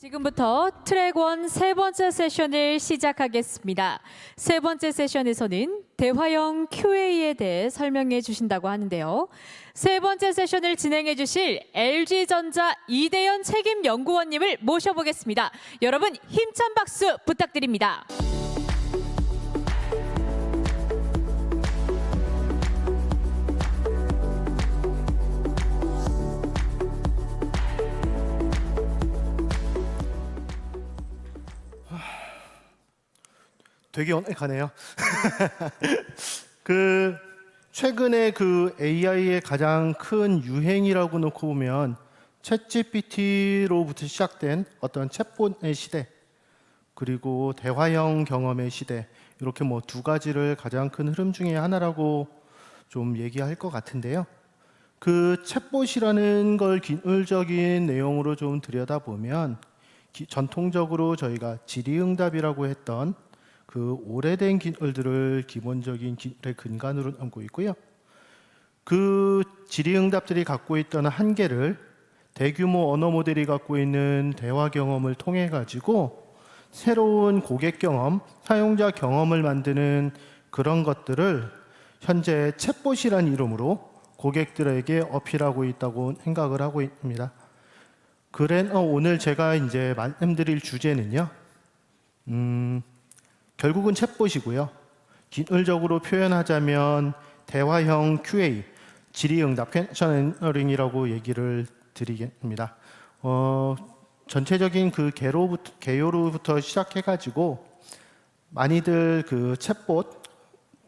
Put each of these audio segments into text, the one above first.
지금부터 트랙 1 세 번째 세션을 시작하겠습니다. 세 번째 세션에서는 대화형 QA에 대해 설명해 주신다고 하는데요. 세 번째 세션을 진행해 주실 LG전자 이대현 책임연구원님을 모셔보겠습니다. 여러분 힘찬 박수 부탁드립니다. 되게 어색하네요. 최근에 AI의 가장 큰 유행이라고 놓고 보면 챗GPT로부터 시작된 어떤 챗봇의 시대, 그리고 대화형 경험의 시대, 이렇게 두 가지를 가장 큰 흐름 중에 하나라고 좀 얘기할 것 같은데요. 챗봇이라는 걸 기술적인 내용으로 좀 들여다보면 전통적으로 저희가 질의응답이라고 했던 오래된 기술들을 기본적인 기술의 근간으로 삼고 있고요. 질의응답들이 갖고 있던 한계를 대규모 언어 모델이 갖고 있는 대화 경험을 통해 가지고 새로운 고객 경험, 사용자 경험을 만드는 그런 것들을 현재 챗봇이라는 이름으로 고객들에게 어필하고 있다고 생각을 하고 있습니다. 그래서 오늘 제가 이제 말씀드릴 주제는요. 결국은 챗봇이고요. 기술적으로 표현하자면 대화형 QA, 질의응답, 퀘스천 애너링이라고 얘기를 드리겠습니다. 전체적인 개요로부터 시작해가지고 많이들 챗봇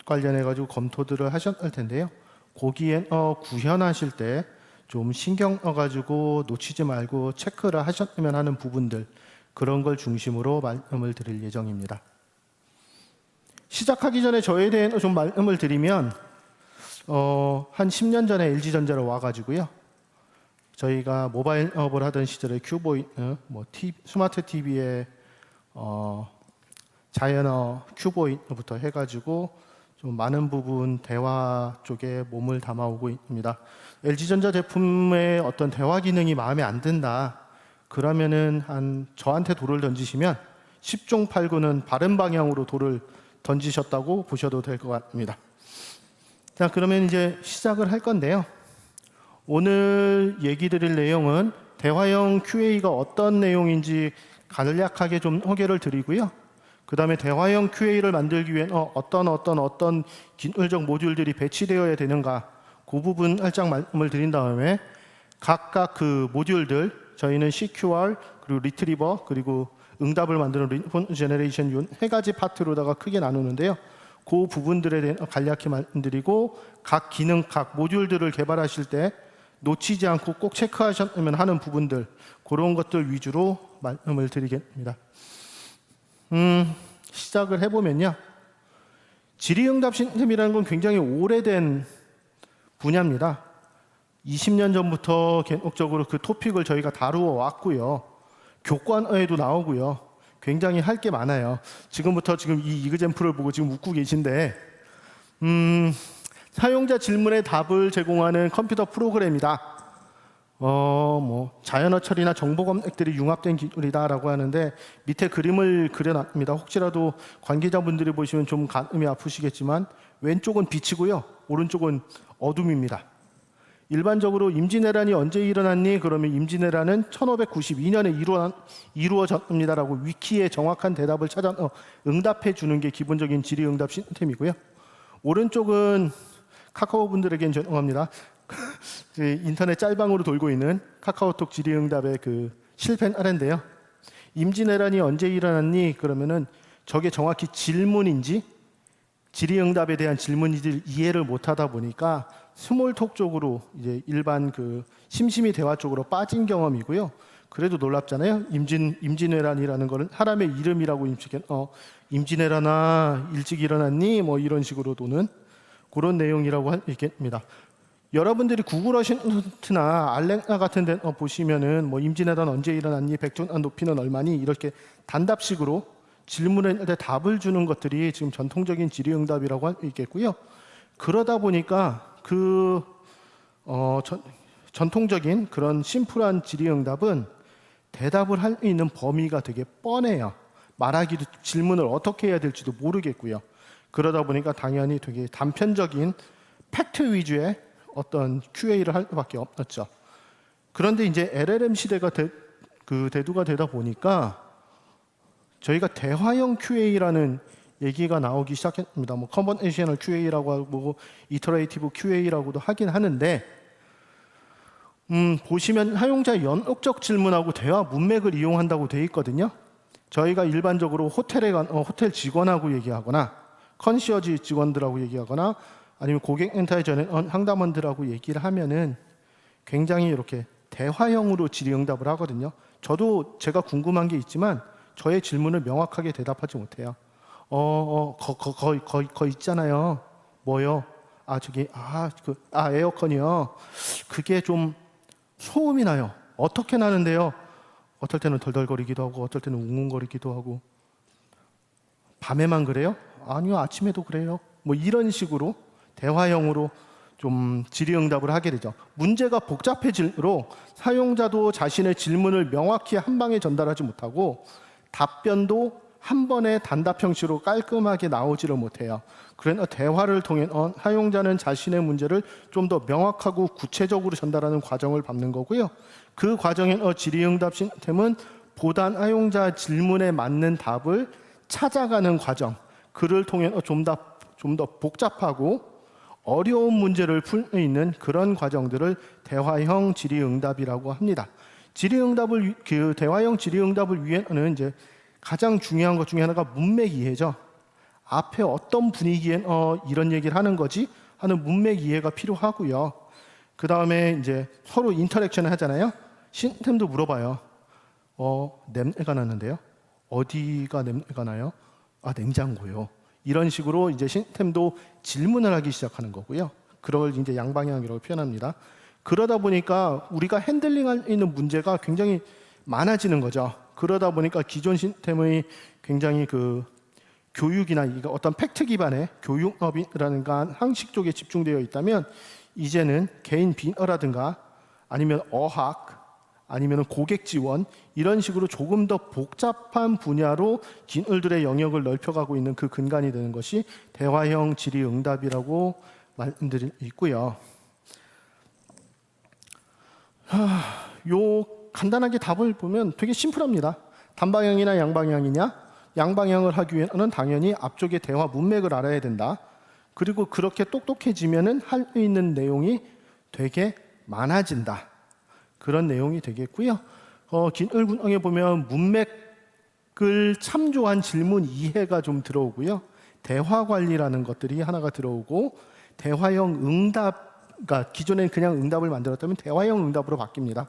관련해가지고 검토들을 하셨을 텐데요. 거기에 구현하실 때 좀 신경 써가지고 놓치지 말고 체크를 하셨으면 하는 부분들, 그런 걸 중심으로 말씀을 드릴 예정입니다. 시작하기 전에 저에 대해 좀 말씀을 드리면 한 10년 전에 LG전자로 와가지고요. 저희가 모바일 업을 하던 시절에 큐보이드, 스마트 TV에 자이언어 큐보이드부터 해가지고 좀 많은 부분 대화 쪽에 몸을 담아오고 있습니다. LG전자 제품의 어떤 대화 기능이 마음에 안 든다. 그러면은 저한테 돌을 던지시면 10종 8구는 바른 방향으로 돌을 던지셨다고 보셔도 될 것 같습니다. 자, 그러면 이제 시작을 할 건데요. 오늘 얘기 드릴 내용은 대화형 QA가 어떤 내용인지 간략하게 좀 소개를 드리고요. 그 다음에 대화형 QA를 만들기 위해 어떤 기술적 모듈들이 배치되어야 되는가, 그 부분 살짝 말씀을 드린 다음에 각각 모듈들, 저희는 CQR, 그리고 리트리버, 그리고 응답을 만드는 리스폰스 제너레이션 세 가지 파트로다가 크게 나누는데요. 그 부분들에 대해 간략히 말씀드리고, 각 기능, 각 모듈들을 개발하실 때 놓치지 않고 꼭 체크하셨으면 하는 부분들, 그런 것들 위주로 말씀을 드리겠습니다. 시작을 해보면요. 질의응답 시스템이라는 건 굉장히 오래된 분야입니다. 20년 전부터 계속적으로 토픽을 저희가 다루어 왔고요. 교과서에도 나오고요. 굉장히 할 게 많아요. 지금 이 이그젠플을 보고 지금 웃고 계신데, 사용자 질문에 답을 제공하는 컴퓨터 프로그램이다. 자연어 처리나 정보 검색들이 융합된 기술이다라고 하는데, 밑에 그림을 그려놨습니다. 혹시라도 관계자분들이 보시면 좀 가슴이 아프시겠지만 왼쪽은 빛이고요, 오른쪽은 어둠입니다. 일반적으로 임진왜란이 언제 일어났니? 그러면 임진왜란은 1592년에 이루어졌습니다라고 위키에 정확한 대답을 찾아서 응답해 주는 게 기본적인 질의응답 시스템이고요. 오른쪽은 카카오 분들에겐 죄송합니다. 인터넷 짤방으로 돌고 있는 카카오톡 질의응답의 실패 사례인데요. 임진왜란이 언제 일어났니? 그러면은 저게 정확히 질문인지 질의응답에 대한 질문인지 이해를 못하다 보니까 스몰톡 쪽으로 이제 일반 심심이 대화 쪽으로 빠진 경험이고요. 그래도 놀랍잖아요. 임진왜란이라는 거는 사람의 이름이라고 임진왜란아 일찍 일어났니? 이런 식으로 도는 그런 내용이라고 할 수 있겠습니다. 여러분들이 구글 어시스턴트나 알렉사 같은 데 보시면은 임진왜란 언제 일어났니? 백종원 높이는 얼마니? 이렇게 단답식으로 질문에 답을 주는 것들이 지금 전통적인 질의응답이라고 할 수 있겠고요. 그러다 보니까 전통적인 그런 심플한 질의응답은 대답을 할 수 있는 범위가 되게 뻔해요. 말하기도 질문을 어떻게 해야 될지도 모르겠고요. 그러다 보니까 당연히 되게 단편적인 팩트 위주의 어떤 QA를 할 수밖에 없었죠. 그런데 이제 LLM 시대가 대두가 되다 보니까 저희가 대화형 QA라는 얘기가 나오기 시작했습니다. 뭐 컨버세이셔널 QA라고 하고 이터레이티브 QA라고도 하긴 하는데 보시면 사용자 연속적 질문하고 대화 문맥을 이용한다고 되어 있거든요. 저희가 일반적으로 호텔 직원하고 얘기하거나 컨시어지 직원들하고 얘기하거나 아니면 고객 엔터에 전화 상담원들하고 얘기를 하면은 굉장히 이렇게 대화형으로 질의응답을 하거든요. 저도 제가 궁금한 게 있지만 저의 질문을 명확하게 대답하지 못해요. 거 있잖아요. 뭐요? 에어컨이요. 그게 좀 소음이 나요. 어떻게 나는데요? 어떨 때는 덜덜거리기도 하고 어떨 때는 웅웅거리기도 하고. 밤에만 그래요? 아니요, 아침에도 그래요. 뭐 이런 식으로 대화형으로 좀 질의응답을 하게 되죠. 문제가 복잡해질수록 사용자도 자신의 질문을 명확히 한 방에 전달하지 못하고 답변도 한 번에 단답 형식으로 깔끔하게 나오지를 못해요. 그러나 대화를 통해 사용자는 자신의 문제를 좀 더 명확하고 구체적으로 전달하는 과정을 밟는 거고요. 그 과정에 질의응답 시스템은 보다 사용자 질문에 맞는 답을 찾아가는 과정, 그를 통해 좀 더 복잡하고 어려운 문제를 풀 수 있는 그런 과정들을 대화형 질의응답이라고 합니다. 대화형 질의응답을 위해서는 이제 가장 중요한 것 중에 하나가 문맥 이해죠. 앞에 어떤 분위기에 이런 얘기를 하는 거지 하는 문맥 이해가 필요하고요. 그 다음에 이제 서로 인터랙션을 하잖아요. 시스템도 물어봐요. 냄새가 나는데요. 어디가 냄새가 나요? 냉장고요. 이런 식으로 이제 시스템도 질문을 하기 시작하는 거고요. 그걸 이제 양방향이라고 표현합니다. 그러다 보니까 우리가 핸들링할 수 있는 문제가 굉장히 많아지는 거죠. 그러다 보니까 기존 시스템의 굉장히 교육이나 어떤 팩트 기반의 교육업이라든가 상식 쪽에 집중되어 있다면 이제는 개인 비어라든가 아니면 어학 아니면 고객 지원 이런 식으로 조금 더 복잡한 분야로 기술들의 영역을 넓혀가고 있는 그 근간이 되는 것이 대화형 질의응답이라고 말씀드리고 있고요. 요 간단하게 답을 보면 되게 심플합니다. 단방향이나 양방향이냐? 양방향을 하기 위해서는 당연히 앞쪽에 대화 문맥을 알아야 된다. 그리고 그렇게 똑똑해지면은 할 수 있는 내용이 되게 많아진다. 그런 내용이 되겠고요. 기술 구성에 보면 문맥을 참조한 질문 이해가 좀 들어오고요. 대화 관리라는 것들이 하나가 들어오고 대화형 응답, 그러니까 기존엔 그냥 응답을 만들었다면 대화형 응답으로 바뀝니다.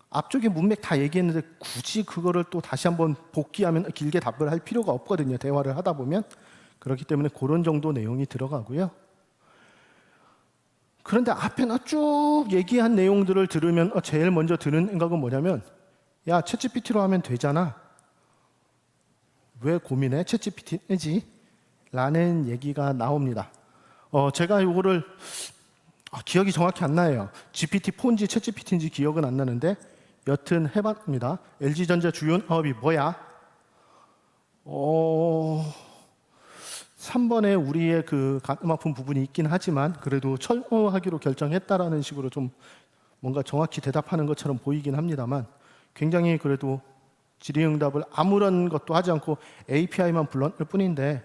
앞쪽에 문맥 다 얘기했는데 굳이 그거를 또 다시 한번 복귀하면 길게 답을 할 필요가 없거든요. 대화를 하다 보면. 그렇기 때문에 그런 정도 내용이 들어가고요. 그런데 앞에 쭉 얘기한 내용들을 들으면 제일 먼저 드는 생각은 뭐냐면 야, 챗GPT로 하면 되잖아. 왜 고민해? 챗GPT지? 라는 얘기가 나옵니다. 제가 이거를 기억이 정확히 안 나요. GPT-4인지 챗GPT인지 기억은 안 나는데 여튼 해봤습니다. LG전자 주요 사업이 뭐야? 3번에 우리의 가슴 아픈 부분이 있긴 하지만 그래도 철거하기로 결정했다라는 식으로 좀 뭔가 정확히 대답하는 것처럼 보이긴 합니다만 굉장히 그래도 질의응답을 아무런 것도 하지 않고 API만 불렀을 뿐인데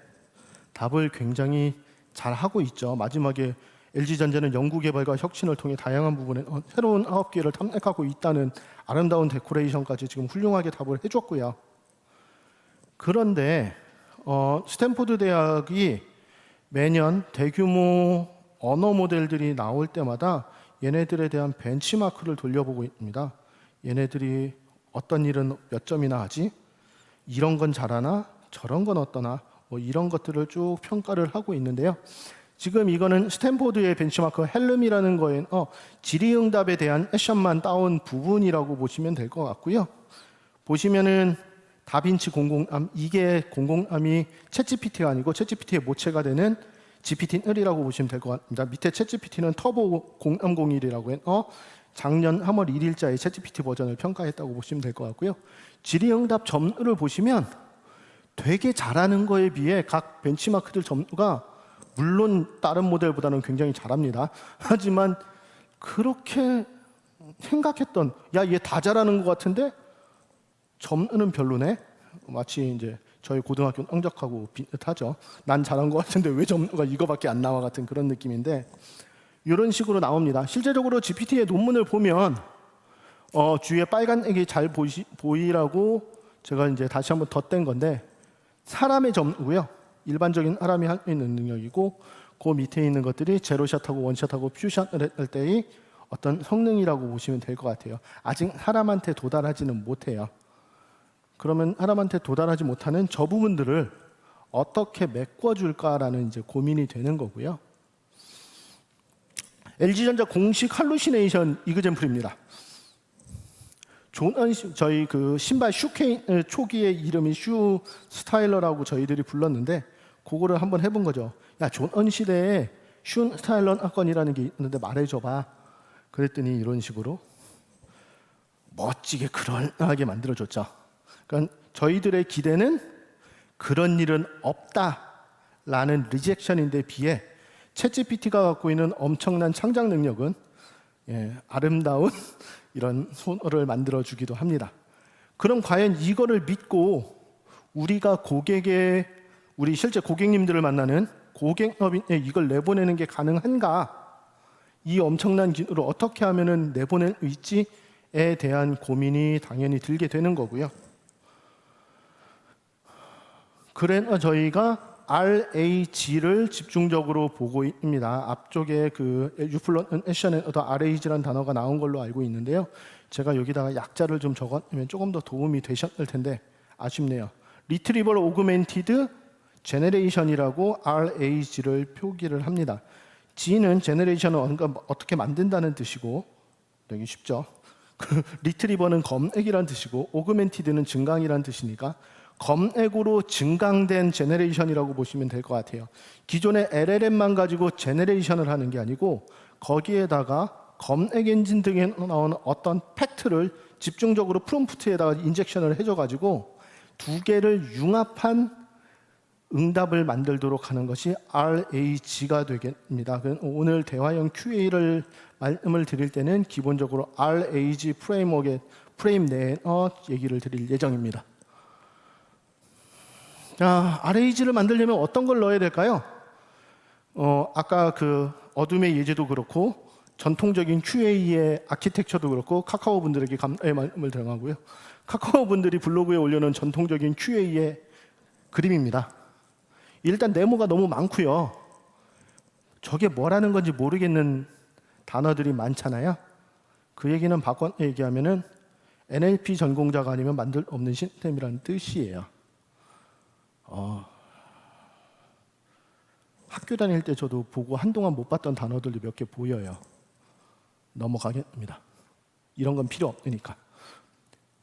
답을 굉장히 잘 하고 있죠. 마지막에 LG전자는 연구개발과 혁신을 통해 다양한 부분에 새로운 사업 기회를 탐색하고 있다는 아름다운 데코레이션까지 지금 훌륭하게 답을 해줬고요. 그런데 스탠포드 대학이 매년 대규모 언어 모델들이 나올 때마다 얘네들에 대한 벤치마크를 돌려보고 있습니다. 얘네들이 어떤 일은 몇 점이나 하지? 이런 건 잘하나? 저런 건 어떠나? 뭐 이런 것들을 쭉 평가를 하고 있는데요. 지금 이거는 스탠포드의 벤치마크 헬름이라는 거에 질의응답에 대한 액션만 따온 부분이라고 보시면 될 것 같고요. 보시면은 다빈치 003 이게 003이 챗GPT가 아니고 챗GPT의 모체가 되는 GPT-1이라고 보시면 될 것 같습니다. 밑에 챗GPT는 터보 030이라고 해서 작년 3월 1일자에 챗GPT 버전을 평가했다고 보시면 될 것 같고요. 질의응답 점수를 보시면 되게 잘하는 거에 비해 각 벤치마크들 점수가 물론 다른 모델보다는 굉장히 잘합니다. 하지만 그렇게 생각했던 얘 다 잘하는 것 같은데 점수는 별로네. 마치 이제 저희 고등학교 성적하고 비슷하죠. 난 잘한 것 같은데 왜 점수가 이거밖에 안 나와 같은 그런 느낌인데 이런 식으로 나옵니다. 실제적으로 GPT의 논문을 보면 주위에 빨간 액이 잘 보이라고 제가 이제 다시 한번 덧댄 건데 사람의 점수고요. 일반적인 사람이 할 수 있는 능력이고 그 밑에 있는 것들이 제로샷하고 원샷하고 퓨샷을 할 때의 어떤 성능이라고 보시면 될 것 같아요. 아직 사람한테 도달하지는 못해요. 그러면 사람한테 도달하지 못하는 저 부분들을 어떻게 메꿔줄까라는 이제 고민이 되는 거고요. LG전자 공식 할루시네이션 이그젠플입니다. 저희 그 신발 슈케인 초기의 이름이 슈 스타일러라고 저희들이 불렀는데 그거를 한번 해본 거죠. 야, 존언 시대에 슈 스타일러 사건이라는 게 있는데 말해줘봐. 그랬더니 이런 식으로 멋지게 그럴싸하게 만들어줬죠. 그러니까 저희들의 기대는 그런 일은 없다라는 리젝션인데 비해 챗GPT가 갖고 있는 엄청난 창작 능력은 아름다운 이런 소설을 만들어주기도 합니다. 그럼 과연 이거를 믿고 우리가 우리 실제 고객님들을 만나는 고객업인에 이걸 내보내는 게 가능한가? 이 엄청난 기술을 어떻게 하면 내보낼 수 있지에 대한 고민이 당연히 들게 되는 거고요. 그래서 저희가 RAG를 집중적으로 보고 있습니다. 앞쪽에 그 유플런 액션에도 RAG라는 단어가 나온 걸로 알고 있는데요. 제가 여기다가 약자를 좀 적었으면 조금 더 도움이 되셨을 텐데 아쉽네요. 리트리벌 오그멘티드 제너레이션이라고 RAG를 표기를 합니다. G는 제너레이션을 어떻게 만든다는 뜻이고 되게 쉽죠. 리트리버는 검액이라는 뜻이고 오그멘티드는 증강이라는 뜻이니까 검액으로 증강된 제너레이션이라고 보시면 될 것 같아요. 기존의 LLM만 가지고 제너레이션을 하는 게 아니고 거기에다가 검액 엔진 등에 나오는 어떤 팩트를 집중적으로 프롬프트에다가 인젝션을 해줘가지고 두 개를 융합한 응답을 만들도록 하는 것이 RAG가 되겠습니다. 오늘 대화형 QA를 말씀을 드릴 때는 기본적으로 RAG 프레임 내에 얘기를 드릴 예정입니다. 자, RAG를 만들려면 어떤 걸 넣어야 될까요? 아까 그 어둠의 예제도 그렇고 전통적인 QA의 아키텍처도 그렇고 카카오 분들에게 감사의 말씀을 드려가고요. 카카오 분들이 블로그에 올려놓은 전통적인 QA의 그림입니다. 일단 네모가 너무 많고요. 저게 뭐라는 건지 모르겠는 단어들이 많잖아요. 그 얘기는 바꿔 얘기하면은 NLP 전공자가 아니면 만들 없는 시스템이라는 뜻이에요. 학교 다닐 때 저도 보고 한동안 못 봤던 단어들이 몇 개 보여요. 넘어가겠습니다. 이런 건 필요 없으니까.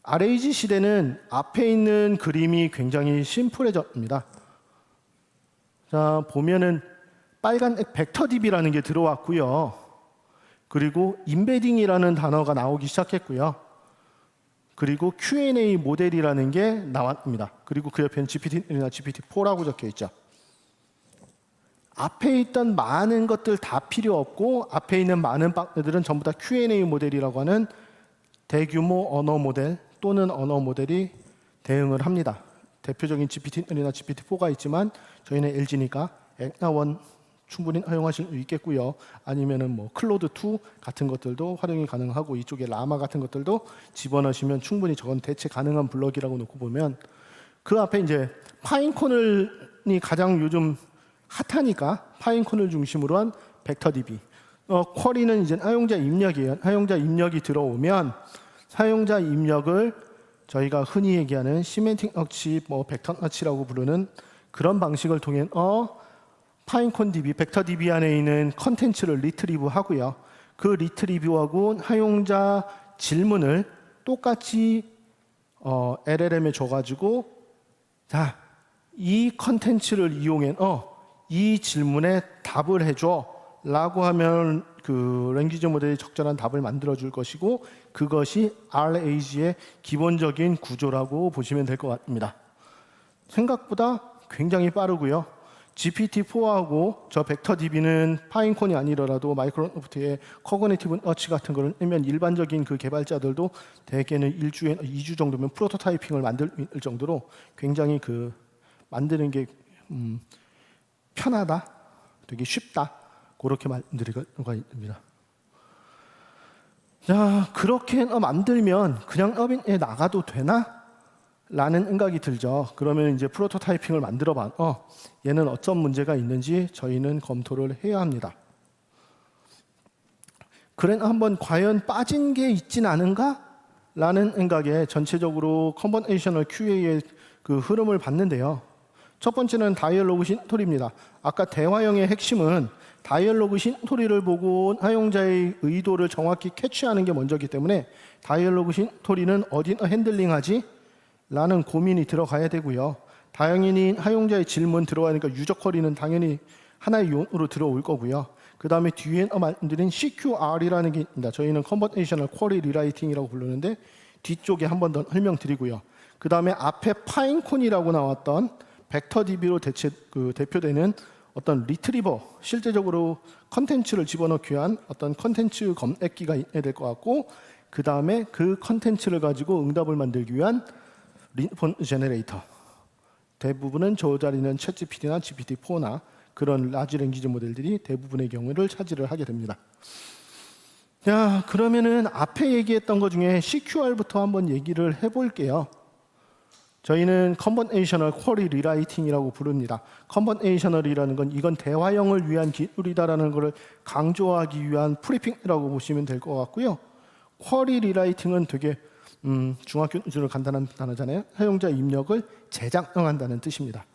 RAG 시대는 앞에 있는 그림이 굉장히 심플해졌습니다. 자, 보면은 빨간 벡터DB라는 게 들어왔고요. 그리고 임베딩이라는 단어가 나오기 시작했고요. 그리고 Q&A 모델이라는 게 나왔습니다. 그리고 그 옆에는 GPT나 GPT-4라고 적혀 있죠. 앞에 있던 많은 것들 다 필요 없고 앞에 있는 많은 박스들은 전부 다 Q&A 모델이라고 하는 대규모 언어 모델 또는 언어 모델이 대응을 합니다. 대표적인 GPT나 GPT-4가 있지만 저희는 LG니까 엑나1 충분히 활용하실 수 있겠고요. 아니면은 뭐 클로드2 같은 것들도 활용이 가능하고 이쪽에 라마 같은 것들도 집어넣으시면 충분히 저건 대체 가능한 블럭이라고 놓고 보면 그 앞에 이제 파인콘이 가장 요즘 핫하니까 파인콘을 중심으로 한 벡터DB. 쿼리는 이제 사용자 입력이에요. 사용자 입력이 들어오면 사용자 입력을 저희가 흔히 얘기하는 시멘틱 너치, 벡터 너치라고 부르는 그런 방식을 통해 파인콘 DB, 벡터 DB 안에 있는 컨텐츠를 리트리브 하고요. 그 리트리브하고 사용자 질문을 똑같이 LLM에 줘가지고 자, 이 컨텐츠를 이용해 이 질문에 답을 해줘 라고 하면 그 랭귀지 모델이 적절한 답을 만들어 줄 것이고 그것이 RAG의 기본적인 구조라고 보시면 될 것 같습니다. 생각보다 굉장히 빠르고요. GPT-4하고 저 벡터DB는 파인콘이 아니더라도 마이크로소프트의 커그니티브 어치 같은 거를 쓰면 일반적인 그 개발자들도 대개는 1주에 2주 정도면 프로토타이핑을 만들 정도로 굉장히 그 만드는 게 편하다, 되게 쉽다 그렇게 말씀드리가 있습니다. 자, 그렇게 만들면 그냥 서빙에 나가도 되나? 라는 생각이 들죠. 그러면 이제 프로토타이핑을 만들어봐. 얘는 어떤 문제가 있는지 저희는 검토를 해야 합니다. 그래 한번 과연 빠진 게 있진 않은가? 라는 생각에 전체적으로 컨버세이셔널 QA의 그 흐름을 봤는데요. 첫 번째는 다이얼로그 신토리입니다. 아까 대화형의 핵심은 다이얼로그 신토리를 보고 사용자의 의도를 정확히 캐치하는 게 먼저이기 때문에 다이얼로그 신토리는 어디서 핸들링하지? 라는 고민이 들어가야 되고요. 당연히 사용자의 질문 들어가니까 유저 쿼리는 당연히 하나의 요인으로 들어올 거고요. 그 다음에 뒤에 말씀드린 CQR이라는 게 있습니다. 저희는 Conversational Query Rewriting이라고 부르는데 뒤쪽에 한 번 더 설명드리고요. 그 다음에 앞에 파인콘이라고 나왔던 벡터DB로 대표되는 어떤 리트리버, 실제적으로 컨텐츠를 집어넣기 위한 어떤 컨텐츠 검색기가 있어야 될 것 같고 그 다음에 그 컨텐츠를 가지고 응답을 만들기 위한 리스폰스 제너레이터, 대부분은 저 자리는 챗GPT나 GPT-4나 그런 라지 랭귀지 모델들이 대부분의 경우를 차지를 하게 됩니다. 자, 그러면은 앞에 얘기했던 것 중에 CQR부터 한번 얘기를 해볼게요. 저희는 Conversational Query Rewriting이라고 부릅니다. Conversational이라는 건 이건 대화형을 위한 기술이다라는 것을 강조하기 위한 프리핑이라고 보시면 될 것 같고요. Query Rewriting은 되게 중학교 수준으로 간단한 단어잖아요. 사용자 입력을 재작성한다는 뜻입니다.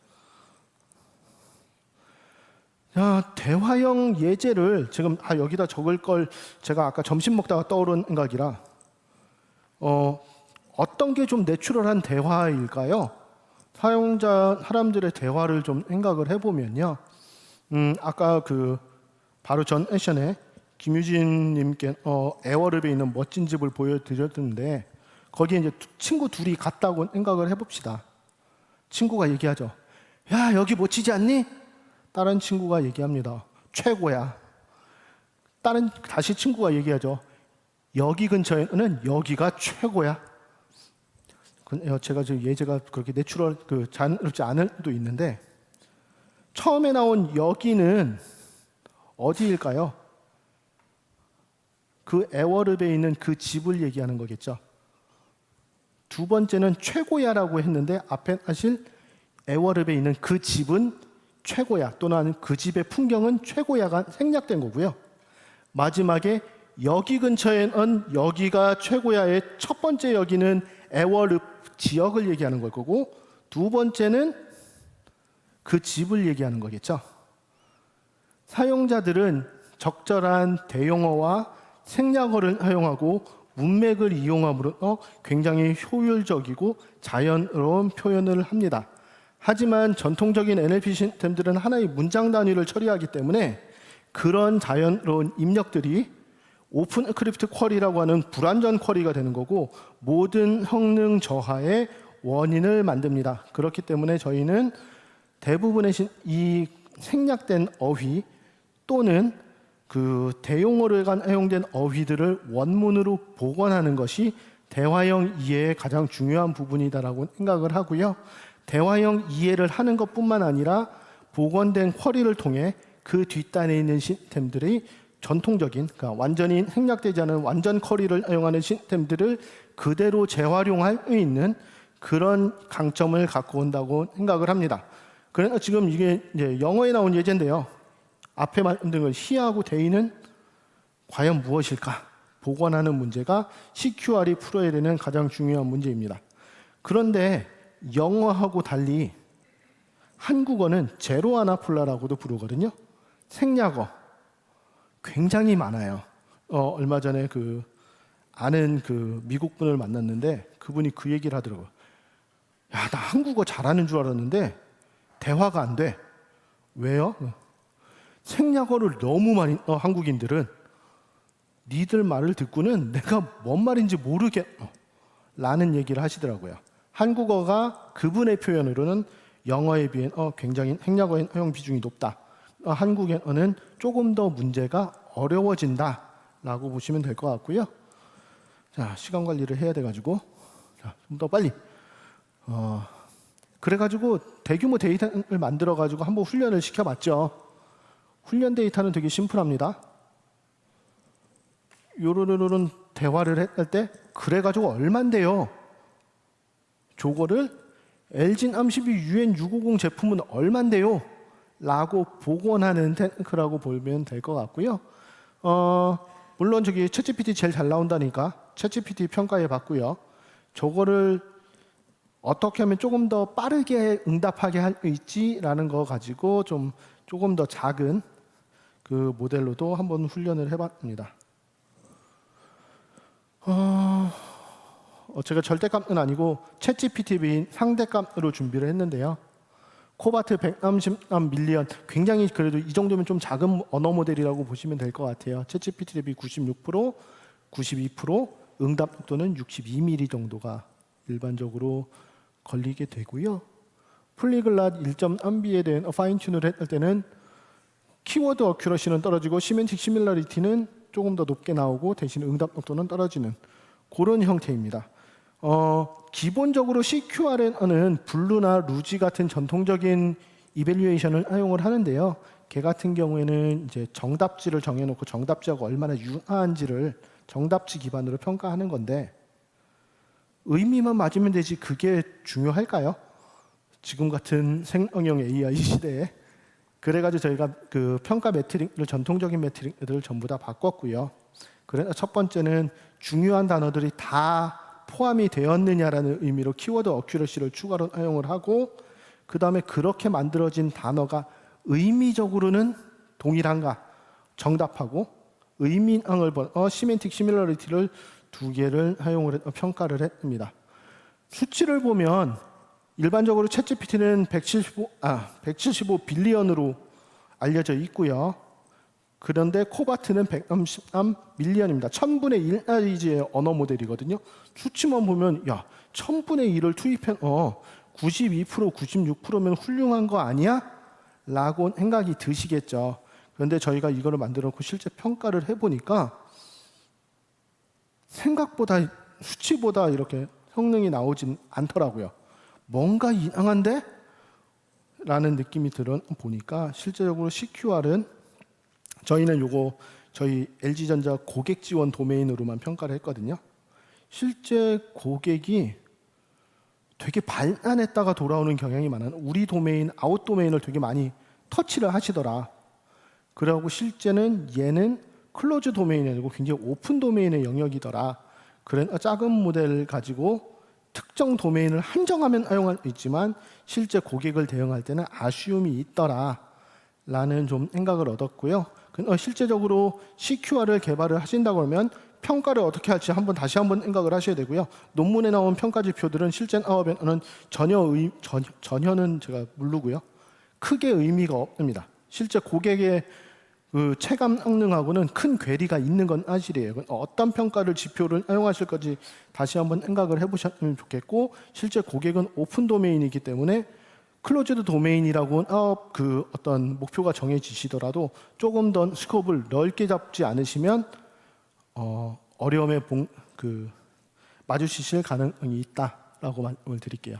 자, 대화형 예제를 지금 여기다 적을 걸 제가 아까 점심 먹다가 떠오른 생각이라 어떤 게 좀 내추럴한 대화일까요? 사람들의 대화를 좀 생각을 해보면요. 아까 바로 전 세션에 김유진님께 에어랩에 있는 멋진 집을 보여드렸는데 거기에 이제 친구 둘이 갔다고 생각을 해봅시다. 친구가 얘기하죠. 야, 여기 멋지지 않니? 다른 친구가 얘기합니다. 최고야. 다시 친구가 얘기하죠. 여기 근처에는 여기가 최고야. 제가 지금 예제가 그렇게 내추럴 자연스럽지 않을 수도 있는데 처음에 나온 여기는 어디일까요? 그 에워랩에 있는 그 집을 얘기하는 거겠죠. 두 번째는 최고야라고 했는데 앞에 사실 에워랩에 있는 그 집은 최고야 또는 그 집의 풍경은 최고야가 생략된 거고요. 마지막에 여기 근처에는 여기가 최고야의 첫 번째 여기는 에워랩 지역을 얘기하는 걸 거고 두 번째는 그 집을 얘기하는 거겠죠. 사용자들은 적절한 대용어와 생략어를 사용하고 문맥을 이용함으로 굉장히 효율적이고 자연스러운 표현을 합니다. 하지만 전통적인 NLP 시스템들은 하나의 문장 단위를 처리하기 때문에 그런 자연스러운 입력들이 오픈 스크립트 쿼리라고 하는 불완전 쿼리가 되는 거고 모든 성능 저하의 원인을 만듭니다. 그렇기 때문에 저희는 대부분의 이 생략된 어휘 또는 그 대용어를 사용된 어휘들을 원문으로 복원하는 것이 대화형 이해의 가장 중요한 부분이다라고 생각을 하고요. 대화형 이해를 하는 것뿐만 아니라 복원된 쿼리를 통해 그 뒷단에 있는 시스템들이 전통적인, 그러니까 완전히 생략되지 않은 완전 쿼리를 사용하는 시스템들을 그대로 재활용할 수 있는 그런 강점을 갖고 온다고 생각을 합니다. 그래서 지금 이게 이제 영어에 나온 예제인데요. 앞에 말씀드린 건 시하고 대의는 과연 무엇일까? 복원하는 문제가 CQR이 풀어야 되는 가장 중요한 문제입니다. 그런데 영어하고 달리 한국어는 제로 아나폴라라고도 부르거든요. 생략어 굉장히 많아요. 얼마 전에 아는 미국 분을 만났는데 그분이 그 얘기를 하더라고요. 야, 나 한국어 잘하는 줄 알았는데 대화가 안 돼. 왜요? 생략어를 너무 많이 한국인들은 니들 말을 듣고는 내가 뭔 말인지 모르겠어 라는 얘기를 하시더라고요. 한국어가 그분의 표현으로는 영어에 비해 굉장히 생략어의 허용 비중이 높다. 한국어는 조금 더 문제가 어려워진다 라고 보시면 될 것 같고요. 자, 시간 관리를 해야 돼가지고 좀 더 빨리 그래가지고 대규모 데이터를 만들어가지고 한번 훈련을 시켜봤죠. 훈련 데이터는 되게 심플합니다. 요런 대화를 할 때 그래가지고 얼만데요? 저거를 LG 암12 UN650 제품은 얼만데요? 라고 복원하는 탱크라고 보면 될 것 같고요. 물론 저기 챗GPT 제일 잘 나온다니까 챗GPT 평가해 봤고요. 저거를 어떻게 하면 조금 더 빠르게 응답하게 할 수 있지라는 거 가지고 조금 더 작은 그 모델로도 한번 훈련을 해봤습니다. 제가 절대값은 아니고 챗GPT 상대값으로 준비를 했는데요. 코바트 133 밀리언 굉장히 그래도 이 정도면 좀 작은 언어 모델이라고 보시면 될 것 같아요. 챗GPT 대비 96%, 92%, 응답 속도는 62mm 정도가 일반적으로 걸리게 되고요. 폴리글랏 1.3B에 대한 파인 튠을 했을 때는 키워드 어큐러시는 떨어지고 시멘틱 시밀러리티는 조금 더 높게 나오고 대신 응답 속도는 떨어지는 그런 형태입니다. 기본적으로 CQRN은 블루나 루지 같은 전통적인 이밸류에이션을 사용을 하는데요. 걔 같은 경우에는 이제 정답지를 정해놓고 정답지하고 얼마나 유사한지를 정답지 기반으로 평가하는 건데 의미만 맞으면 되지 그게 중요할까요? 지금 같은 생성형 AI 시대에 그래가지고 저희가 그 평가 매트릭을 전통적인 매트릭들을 전부 다 바꿨고요. 그래서 첫 번째는 중요한 단어들이 다 포함이 되었느냐라는 의미로 키워드 어큐러시를 추가로 사용을 하고 그 다음에 그렇게 만들어진 단어가 의미적으로는 동일한가 정답하고 의미항을 시멘틱 시밀러리티를 두 개를 사용을 평가를 했습니다. 수치를 보면 일반적으로 챗GPT는 175 빌리언으로 알려져 있고요. 그런데 코바트는 133 밀리언입니다. 1000분의 1 사이즈의 언어 모델이거든요. 수치만 보면 야 1000분의 1을 투입한 92%, 96%면 훌륭한 거 아니야? 라고 생각이 드시겠죠. 그런데 저희가 이거를 만들어 놓고 실제 평가를 해보니까 생각보다 수치보다 이렇게 성능이 나오진 않더라고요. 뭔가 이상한데? 라는 느낌이 들어 보니까 실제적으로 CQR은 저희는 요거 저희 LG전자 고객 지원 도메인으로만 평가를 했거든요. 실제 고객이 되게 발안했다가 돌아오는 경향이 많아요. 우리 도메인, 아웃 도메인을 되게 많이 터치를 하시더라. 그러고 실제는 얘는 클로즈 도메인이 아니고 굉장히 오픈 도메인의 영역이더라. 그래 작은 모델을 가지고 특정 도메인을 한정하면 사용할 수 있지만 실제 고객을 대응할 때는 아쉬움이 있더라. 라는 좀 생각을 얻었고요. 실제적으로 CQR을 개발을 하신다고 하면 평가를 어떻게 할지 다시 한번 생각을 하셔야 되고요. 논문에 나온 평가 지표들은 실제 사업에는 전혀는 제가 모르고요. 크게 의미가 없습니다. 실제 고객의 그 체감 성능하고는 큰 괴리가 있는 건 사실이에요. 어떤 평가를 지표를 사용하실 건지 다시 한번 생각을 해보셨으면 좋겠고 실제 고객은 오픈 도메인이기 때문에 클로즈드 도메인이라고 그 어떤 목표가 정해지시더라도 조금 더 스코프를 넓게 잡지 않으시면 어려움에 마주치실 가능성이 있다라고 말씀을 드릴게요.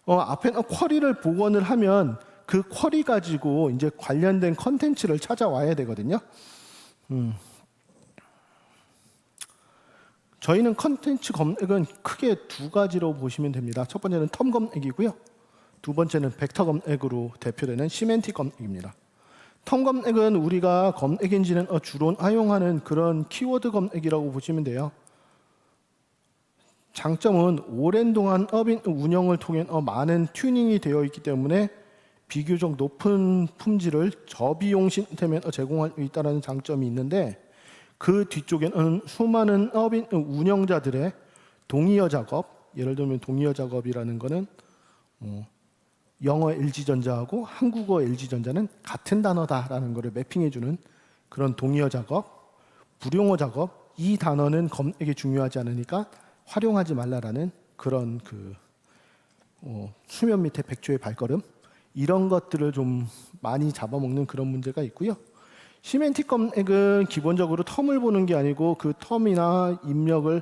앞에 쿼리를 복원을 하면 그 쿼리 가지고 이제 관련된 컨텐츠를 찾아와야 되거든요. 저희는 컨텐츠 검색은 크게 두 가지로 보시면 됩니다. 첫 번째는 텀 검색이고요. 두 번째는 벡터 검색으로 대표되는 시멘틱 검색입니다. 텀 검색은 우리가 검색 엔진은 주로 사용하는 그런 키워드 검색이라고 보시면 돼요. 장점은 오랜 동안 서비스 운영을 통해 많은 튜닝이 되어 있기 때문에 비교적 높은 품질을 저비용 시스템에 제공할 수 있다는 장점이 있는데 그 뒤쪽에는 수많은 서비스 운영자들의 동의어 작업, 예를 들면 동의어 작업이라는 거는 영어 LG전자하고 한국어 LG전자는 같은 단어다라는 것을 매핑해주는 그런 동의어 작업, 불용어 작업, 이 단어는 검색에 중요하지 않으니까 활용하지 말라라는 그런 수면 밑에 백조의 발걸음, 이런 것들을 좀 많이 잡아먹는 그런 문제가 있고요. 시멘틱 검색은 기본적으로 텀을 보는 게 아니고 그 텀이나 입력을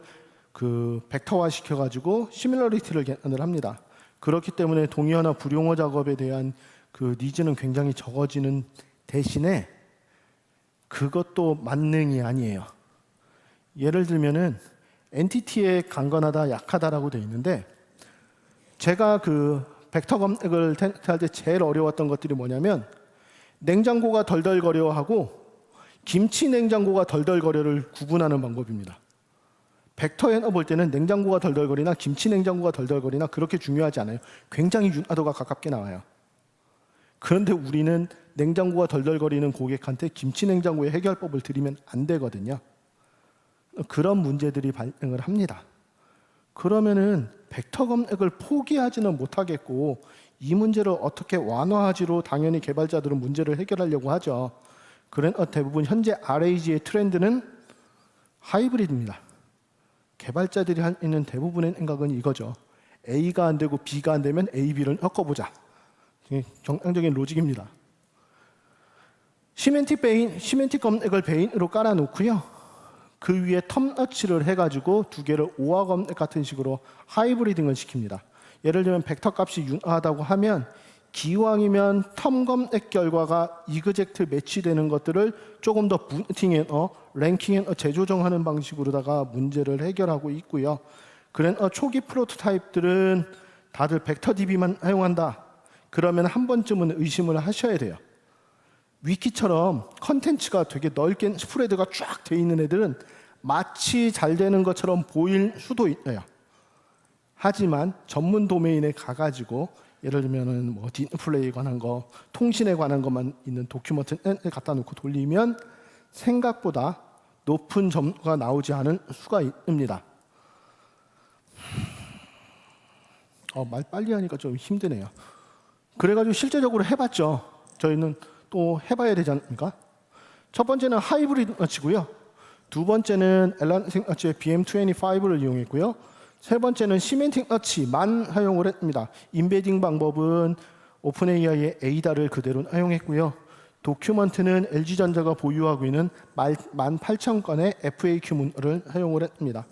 벡터화 시켜가지고 시뮬러리티를 계산을 합니다. 그렇기 때문에 동의어나 불용어 작업에 대한 그 니즈는 굉장히 적어지는 대신에 그것도 만능이 아니에요. 예를 들면은 엔티티에 강건하다, 약하다라고 되어 있는데, 제가 그 벡터 검색을 할 때 제일 어려웠던 것들이 뭐냐면 냉장고가 덜덜거려하고 김치 냉장고가 덜덜거려를 구분하는 방법입니다. 벡터에 넣어볼 때는 냉장고가 덜덜거리나 김치 냉장고가 덜덜거리나 그렇게 중요하지 않아요. 굉장히 윤화도가 가깝게 나와요. 그런데 우리는 냉장고가 덜덜거리는 고객한테 김치 냉장고의 해결법을 드리면 안 되거든요. 그런 문제들이 발생을 합니다. 그러면은 벡터 검색을 포기하지는 못하겠고 이 문제를 어떻게 완화하지로 당연히 개발자들은 문제를 해결하려고 하죠. 그래서 대부분 현재 RAG의 트렌드는 하이브리드입니다. 개발자들이 하는 대부분의 생각은 이거죠. A가 안 되고 B가 안 되면 A, B를 섞어보자. 정상적인 로직입니다. 시멘틱 검색을 베인으로 깔아놓고요. 그 위에 텀너치를 해가지고 두 개를 오화 검색 같은 식으로 하이브리딩을 시킵니다. 예를 들면 벡터 값이 윤화하다고 하면 기왕이면 텀 검색 결과가 이그젝트 매치되는 것들을 조금 더 부팅앤어, 랭킹앤어 재조정하는 방식으로다가 문제를 해결하고 있고요. 그래서 초기 프로토타입들은 다들 벡터 DB만 사용한다. 그러면 한 번쯤은 의심을 하셔야 돼요. 위키처럼 컨텐츠가 되게 넓게 스프레드가 쫙 돼 있는 애들은 마치 잘 되는 것처럼 보일 수도 있어요. 하지만 전문 도메인에 가가지고 예를 들면은 뭐 디스플레이에 관한 거, 통신에 관한 것만 있는 도큐먼트를 갖다 놓고 돌리면 생각보다 높은 점수가 나오지 않을 수가 있습니다. 말 빨리 하니까 좀 힘드네요. 그래가지고 실제적으로 해봤죠. 저희는 또 해봐야 되지 않습니까? 첫 번째는 하이브리드 너치고요. 두 번째는 엘란틱 너치의 BM25를 이용했고요. 세 번째는 시멘틱 너치만 사용을 했습니다. 인베딩 방법은 오픈AI의 에이다를 그대로 사용했고요. 도큐먼트는 LG전자가 보유하고 있는 18,000건의 FAQ 문서를 사용을 했습니다.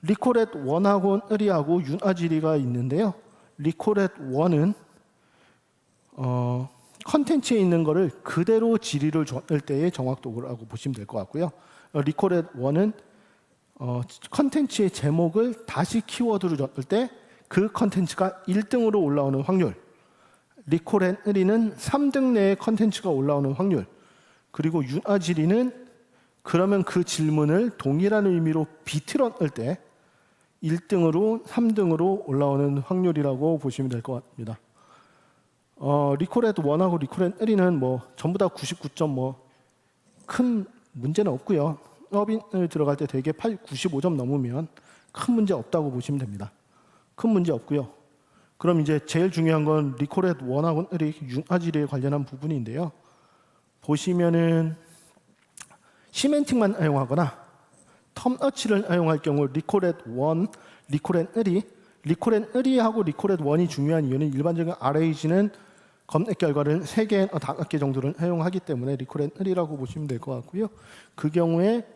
리코렛 1하고 3하고 윤화지리가 있는데요. 리코렛 1은 컨텐츠에 있는 거를 그대로 지리를 줬을 때의 정확도라고 보시면 될 것 같고요. 리코렛 1은 컨텐츠의 제목을 다시 키워드로 줬을 때 그 컨텐츠가 1등으로 올라오는 확률. 리코렛 3는 3등 내에 컨텐츠가 올라오는 확률. 그리고 윤화지리는 그러면 그 질문을 동일한 의미로 비틀었을 때 1등으로 3등으로 올라오는 확률이라고 보시면 될 것 같습니다. 리코렛 1하고 리코렛 3는 뭐 전부 다 99점 큰 문제는 없고요. 서빙을 들어갈 때 대개 95점 넘으면 큰 문제 없다고 보시면 됩니다. 큰 문제 없고요. 그럼 이제 제일 중요한 건 리코렛 1하고 3 윤화지리에 관련한 부분인데요. 보시면은 시멘틱만 사용하거나 텀너치를 사용할 경우 리코렛 1, 리코렛 3, 리코렛 3하고 리코렛 1이 중요한 이유는 일반적인 RAG는 검색 결과를 3개, 5개 정도를 사용하기 때문에 리코렛 3라고 보시면 될 것 같고요. 그 경우에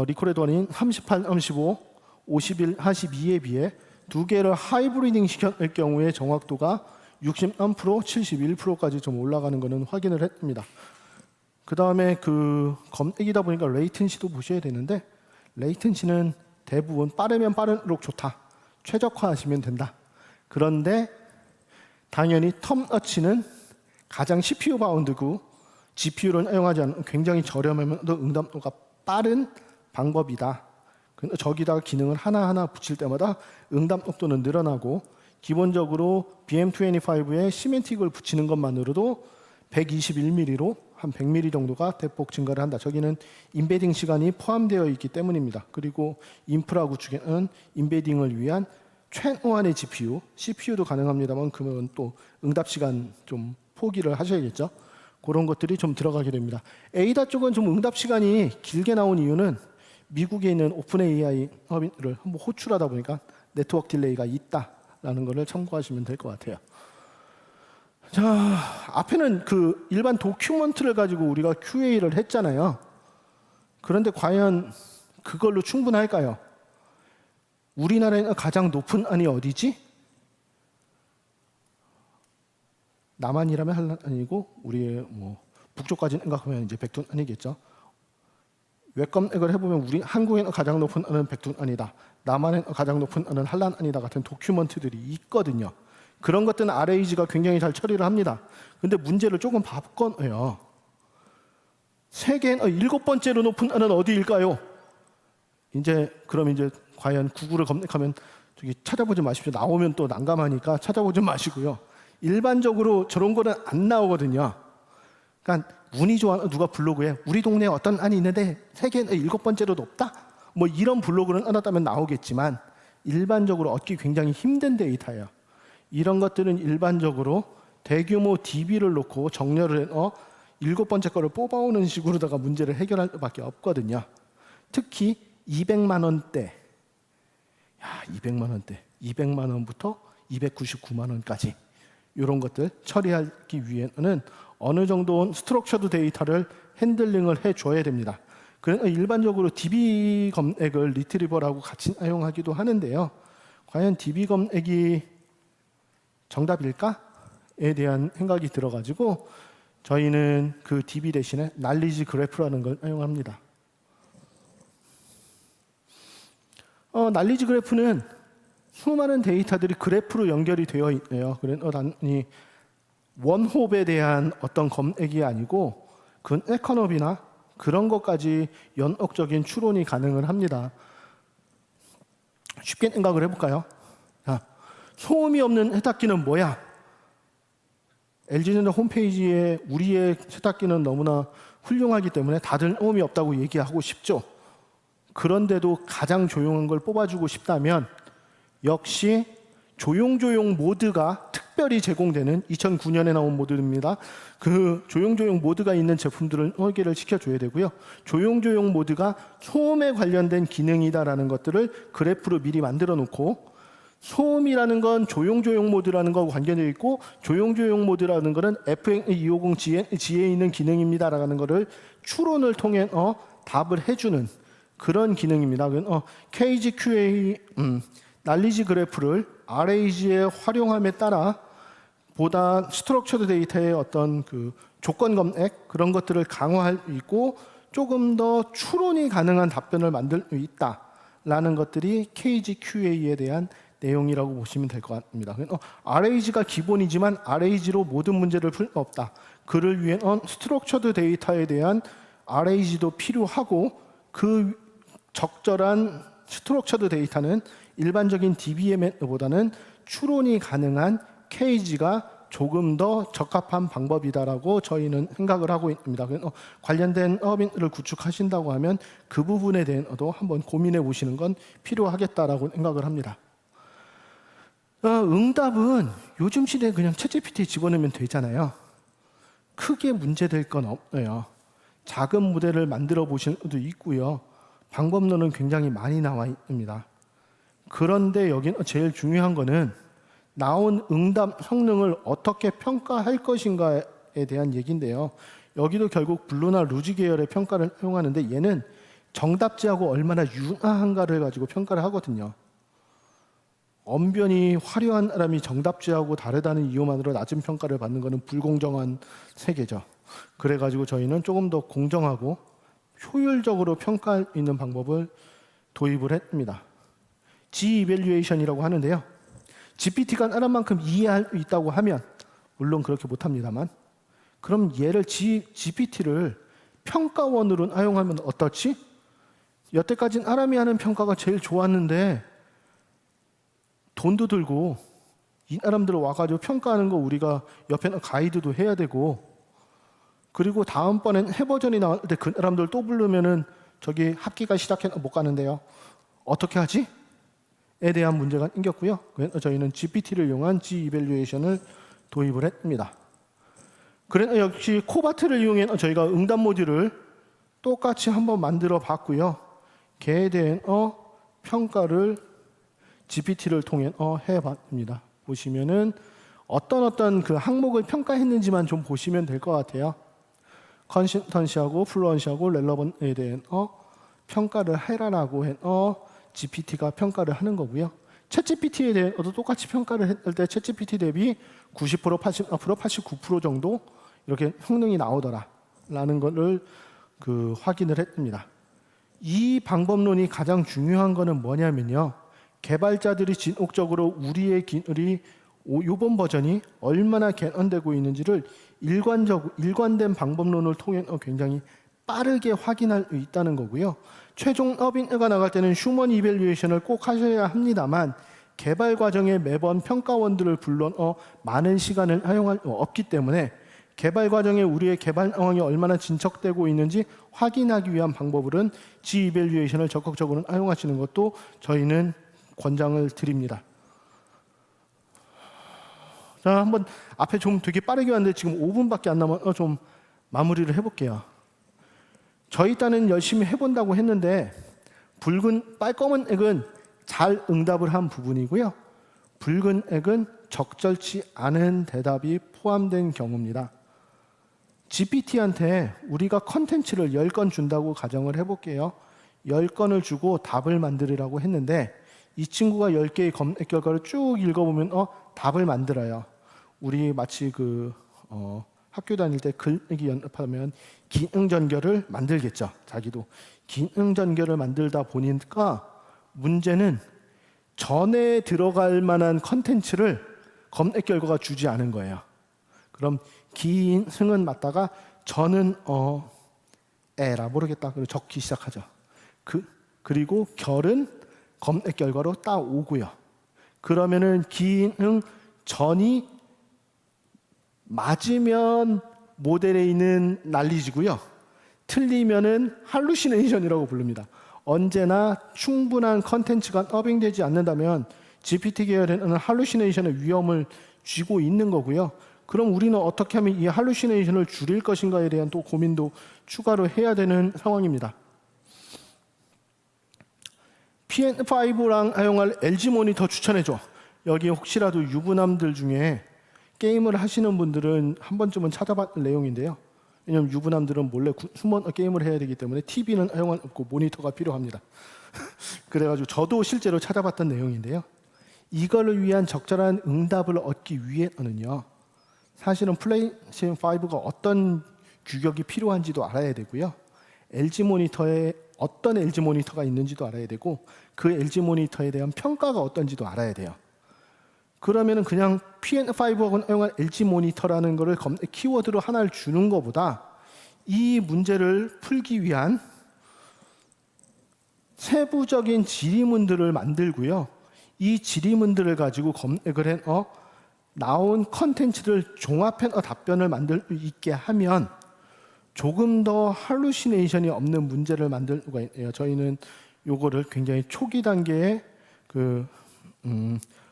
리코렛 1인 38, 35, 51, 42에 비해 두 개를 하이브리딩 시켰을 경우에 정확도가 63%, 71%까지 좀 올라가는 것은 확인을 했습니다. 그 다음에 그 검색이다 보니까 레이텐시도 보셔야 되는데 레이텐시는 대부분 빠르면 빠를수록 좋다. 최적화하시면 된다. 그런데 당연히 텀너치는 가장 CPU 바운드고 GPU를 사용하지 않는 굉장히 저렴하면서 응답도가 빠른 방법이다. 저기다가 기능을 하나하나 붙일 때마다 응답 속도는 늘어나고 기본적으로 BM25에 시멘틱을 붙이는 것만으로도 121mm로 한 100mm 정도가 대폭 증가를 한다. 저기는 인베딩 시간이 포함되어 있기 때문입니다. 그리고 인프라 구축에는 인베딩을 위한 최소한의 GPU, CPU도 가능합니다만 그러면 또 응답 시간 좀 포기를 하셔야겠죠. 그런 것들이 좀 들어가게 됩니다. 에이다 쪽은 좀 응답 시간이 길게 나온 이유는 미국에 있는 오픈 AI를 한번 호출하다 보니까 네트워크 딜레이가 있다라는 것을 참고하시면 될 것 같아요. 자, 앞에는 그 일반 도큐먼트를 가지고 우리가 QA를 했잖아요. 그런데 과연 그걸로 충분할까요? 우리나라에는 가장 높은 안이 어디지? 남한이라면 한란이고 우리의 뭐 북쪽까지 생각하면 이제 백두안이겠죠. 외검액을 해보면 우리 한국에는 가장 높은 안은 백두안이다. 남한에는 가장 높은 안은 한란안이다 같은 도큐먼트들이 있거든요. 그런 것들은 RAG가 굉장히 잘 처리를 합니다. 근데 문제를 조금 바꿔요. 세계의 7번째로 높은 안은 어디일까요? 그럼 이제 과연 구글을 검색하면 저기 찾아보지 마십시오. 나오면 또 난감하니까 찾아보지 마시고요. 일반적으로 저런 거는 안 나오거든요. 그러니까 운이 좋아 누가 블로그에 우리 동네에 어떤 안이 있는데 세계의 7번째로 높다? 뭐 이런 블로그를 써놨다면 나오겠지만 일반적으로 얻기 굉장히 힘든 데이터예요. 이런 것들은 일반적으로 대규모 DB를 놓고 정렬을 해서 7번째 거를 뽑아오는 식으로다가 문제를 해결할 수밖에 없거든요. 특히 200만 원대, 200만 원대, 200만 원부터 299만 원까지 이런 것들 처리하기 위해서는 어느 정도 스트럭처드 데이터를 핸들링을 해줘야 됩니다. 그래서 일반적으로 DB 검액을 리트리버라고 같이 사용하기도 하는데요. 과연 DB 검액이 정답일까에 대한 생각이 들어가지고 저희는 그 DB 대신에 날리지 그래프라는 걸 사용합니다. 날리지 그래프는 수많은 데이터들이 그래프로 연결이 되어 있네요. 그래서 단순히 원홉에 대한 어떤 검액이 아니고 그 에코노미나 그런 것까지 연역적인 추론이 가능을 합니다. 쉽게 생각을 해볼까요? 자, 소음이 없는 세탁기는 뭐야? LG전자 홈페이지에 우리의 세탁기는 너무나 훌륭하기 때문에 다들 소음이 없다고 얘기하고 싶죠. 그런데도 가장 조용한 걸 뽑아주고 싶다면 역시 조용조용 모드가 특별히 제공되는 2009년에 나온 모드입니다. 그 조용조용 모드가 있는 제품들을 설계를 시켜줘야 되고요. 조용조용 모드가 소음에 관련된 기능이다라는 것들을 그래프로 미리 만들어 놓고 소음이라는 건 조용조용 모드라는 거와 관계되어 있고 조용조용 모드라는 거는 FM250G에 있는 기능입니다라는 거를 추론을 통해 답을 해주는 그런 기능입니다. KGQA 날리지 그래프를 RAG에 활용함에 따라 보다 스트럭처드 데이터의 어떤 그 조건 검색 그런 것들을 강화할 수 있고 조금 더 추론이 가능한 답변을 만들 수 있다라는 것들이 KGQA에 대한 내용이라고 보시면 될 것 같습니다. RAG가 기본이지만 RAG로 모든 문제를 풀 수 없다. 그를 위해 스트럭처드 데이터에 대한 RAG도 필요하고 그 적절한 스트럭처드 데이터는 일반적인 DBM보다는 추론이 가능한 KG가 조금 더 적합한 방법이다라고 저희는 생각을 하고 있습니다. 관련된 서비스를 구축하신다고 하면 그 부분에 대해서도 한번 고민해 보시는 건 필요하겠다라고 생각을 합니다. 응답은 요즘 시대에 그냥 챗GPT에 집어넣으면 되잖아요. 크게 문제될 건 없어요. 작은 모델을 만들어 보실 수도 있고요. 방법론은 굉장히 많이 나와 있습니다. 그런데 여기는 제일 중요한 거는 나온 응답 성능을 어떻게 평가할 것인가에 대한 얘기인데요. 여기도 결국 블루나 루지 계열의 평가를 사용하는데 얘는 정답지하고 얼마나 유사한가를 가지고 평가를 하거든요. 언변이 화려한 사람이 정답지하고 다르다는 이유만으로 낮은 평가를 받는 것은 불공정한 세계죠. 그래가지고 저희는 조금 더 공정하고 효율적으로 평가할 수 있는 방법을 도입을 했습니다. G-evaluation이라고 하는데요. GPT가 사람만큼 이해할 수 있다고 하면 물론 그렇게 못합니다만 그럼 얘를 GPT를 평가원으로 사용하면 어떻지? 여태까지 사람이 하는 평가가 제일 좋았는데 돈도 들고 이 사람들 와가지고 평가하는 거 우리가 옆에는 가이드도 해야 되고 그리고 다음번엔 해버전이 나올 때 그 사람들 또 부르면은 저기 학기가 시작해서 못 가는데요. 어떻게 하지? 대한 문제가 생겼고요. 그래서 저희는 GPT를 이용한 G-이밸류에이션을 도입을 했습니다. 그래서 역시 코바트를 이용해 저희가 응답 모듈을 똑같이 한번 만들어 봤고요. 걔에 대한 평가를 GPT를 통해 해봤습니다. 보시면은 어떤 그 항목을 평가했는지만 좀 보시면 될 것 같아요. 컨시스턴시하고 플루언시하고 렐러번트에 대한 평가를 해라라고 GPT가 평가를 하는 거고요. 챗GPT에 대해서도 똑같이 평가를 했을 때 챗GPT 대비 90%, 80%, 89% 정도 이렇게 성능이 나오더라라는 것을 확인을 했습니다. 이 방법론이 가장 중요한 거는 뭐냐면요. 개발자들이 진혹적으로 우리의 기술이 이번 버전이 얼마나 개선되고 있는지를 일관된 방법론을 통해 굉장히 빠르게 확인할 수 있다는 거고요. 최종 더빙가 나갈 때는 휴먼 이밸류에이션을 꼭 하셔야 합니다만 개발 과정에 매번 평가원들을 불러 많은 시간을 사용할 수 없기 때문에 개발 과정에 우리의 개발 상황이 얼마나 진척되고 있는지 확인하기 위한 방법으로는 G-이밸류에이션을 적극적으로 사용하시는 것도 저희는 권장을 드립니다. 자, 한번 앞에 좀 되게 빠르게 왔는데 지금 5분밖에 안 남아서 좀 마무리를 해볼게요. 저희 딴은 열심히 해본다고 했는데 검은 액은 잘 응답을 한 부분이고요. 붉은 액은 적절치 않은 대답이 포함된 경우입니다. GPT한테 우리가 컨텐츠를 10건 준다고 가정을 해볼게요. 10건을 주고 답을 만들으라고 했는데 이 친구가 10개의 검색 결과를 쭉 읽어보면 답을 만들어요. 우리 마치 학교 다닐 때 글쓰기 연습하면 기능 전결을 만들겠죠. 자기도 기능 전결을 만들다 보니까 문제는 전에 들어갈 만한 컨텐츠를 검색 결과가 주지 않은 거예요. 그럼 기능은 맞다가 저는 에라 모르겠다. 그리고 적기 시작하죠. 그리고 결은 검색 결과로 따오고요. 그러면은 기능 전이 맞으면 모델에 있는 난리지고요. 틀리면은 할루시네이션이라고 부릅니다. 언제나 충분한 컨텐츠가 더빙되지 않는다면 GPT 계열에는 할루시네이션의 위험을 쥐고 있는 거고요. 그럼 우리는 어떻게 하면 이 할루시네이션을 줄일 것인가에 대한 또 고민도 추가로 해야 되는 상황입니다. PN5랑 사용할 LG 모니터 추천해줘. 여기 혹시라도 유부남들 중에 게임을 하시는 분들은 한 번쯤은 찾아봤던 내용인데요. 왜냐하면 유부남들은 몰래 숨어 게임을 해야 되기 때문에 TV는 사용할 없고 모니터가 필요합니다. 그래가지고 저도 실제로 찾아봤던 내용인데요. 이거를 위한 적절한 응답을 얻기 위해서는요. 사실은 플레이스테이션 5가 어떤 규격이 필요한지도 알아야 되고요. LG 모니터에 어떤 LG 모니터가 있는지도 알아야 되고 그 LG 모니터에 대한 평가가 어떤지도 알아야 돼요. 그러면은 그냥 PN5하고 사용한 LG 모니터라는 거를 키워드로 하나를 주는 것보다 이 문제를 풀기 위한 세부적인 질의문들을 만들고요. 이 질의문들을 가지고 검색을 해서 나온 컨텐츠를 종합해서 답변을 만들 수 있게 하면 조금 더 할루시네이션이 없는 문제를 만들 수가 있네요. 저희는 요거를 굉장히 초기 단계에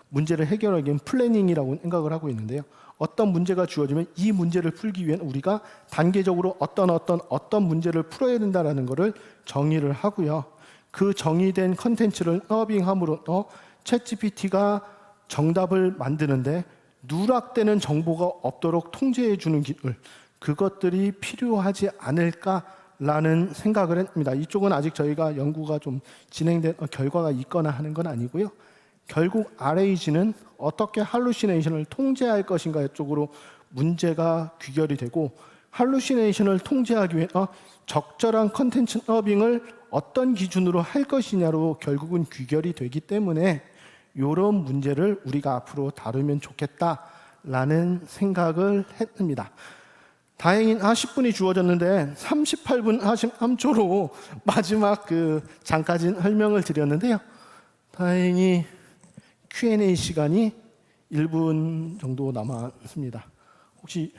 문제를 해결하기 위한 플래닝이라고 생각을 하고 있는데요. 어떤 문제가 주어지면 이 문제를 풀기 위해 우리가 단계적으로 어떤 문제를 풀어야 된다는 것을 정의를 하고요. 그 정의된 컨텐츠를 더빙함으로 챗GPT가 정답을 만드는데 누락되는 정보가 없도록 통제해 주는 기술, 그것들이 필요하지 않을까라는 생각을 했습니다. 이쪽은 아직 저희가 연구가 좀 진행된 결과가 있거나 하는 건 아니고요. 결국 RAG는 어떻게 할루시네이션을 통제할 것인가 쪽으로 문제가 귀결이 되고 할루시네이션을 통제하기 위해 적절한 컨텐츠 더빙을 어떤 기준으로 할 것이냐로 결국은 귀결이 되기 때문에 이런 문제를 우리가 앞으로 다루면 좋겠다라는 생각을 했습니다. 다행히 10분이 주어졌는데 38분 43초로 마지막 잠까지 설명을 드렸는데요. 다행히 Q&A 시간이 1분 정도 남았습니다. 혹시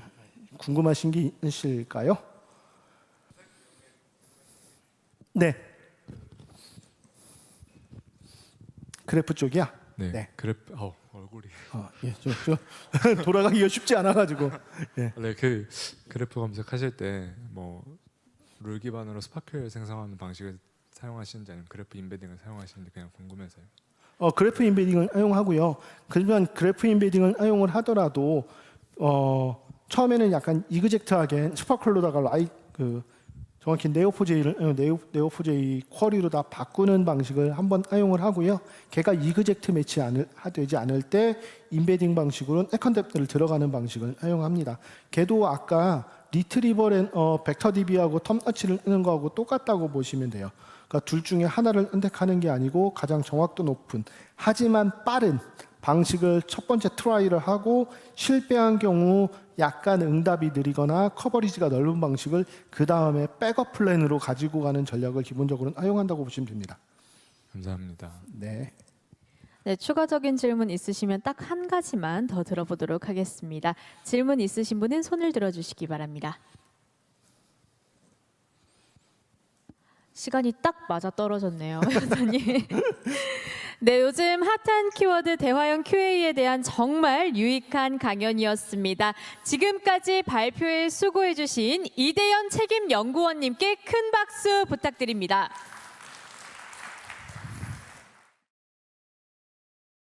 궁금하신 게 있으실까요? 네. 그래프 쪽이야? 네. 네. 그래프 얼굴이 예, 저 돌아가기가 쉽지 않아가지고. 예. 원래 그 그래프 검색하실 때 뭐 룰 기반으로 스파클 생성하는 방식을 사용하시는지 아니면 그래프 인베딩을 사용하시는지 그냥 궁금해서요. 그래프 인베딩을 사용하고요. 그러면 그래프 인베딩을 사용을 하더라도 처음에는 약간 이그젝트하게 스파클로다가 정확히 네오포제이 쿼리로 다 바꾸는 방식을 한번 사용을 하고요. 걔가 이그젝트 매치 되지 않을 때 인베딩 방식으로는 세컨뎁을 들어가는 방식을 사용합니다. 걔도 아까 리트리버 벡터 DB하고 텀너치를 쓰는 거하고 똑같다고 보시면 돼요. 그러니까 둘 중에 하나를 선택하는 게 아니고 가장 정확도 높은 하지만 빠른 방식을 첫 번째 트라이를 하고 실패한 경우 약간 응답이 느리거나 커버리지가 넓은 방식을 그 다음에 백업 플랜으로 가지고 가는 전략을 기본적으로 사용한다고 보시면 됩니다. 감사합니다. 네. 네, 추가적인 질문 있으시면 딱 한 가지만 더 들어보도록 하겠습니다. 질문 있으신 분은 손을 들어주시기 바랍니다. 시간이 딱 맞아 떨어졌네요, 현사님. 네, 요즘 핫한 키워드 대화형 QA에 대한 정말 유익한 강연이었습니다. 지금까지 발표에 수고해주신 이대현 책임연구원님께 큰 박수 부탁드립니다.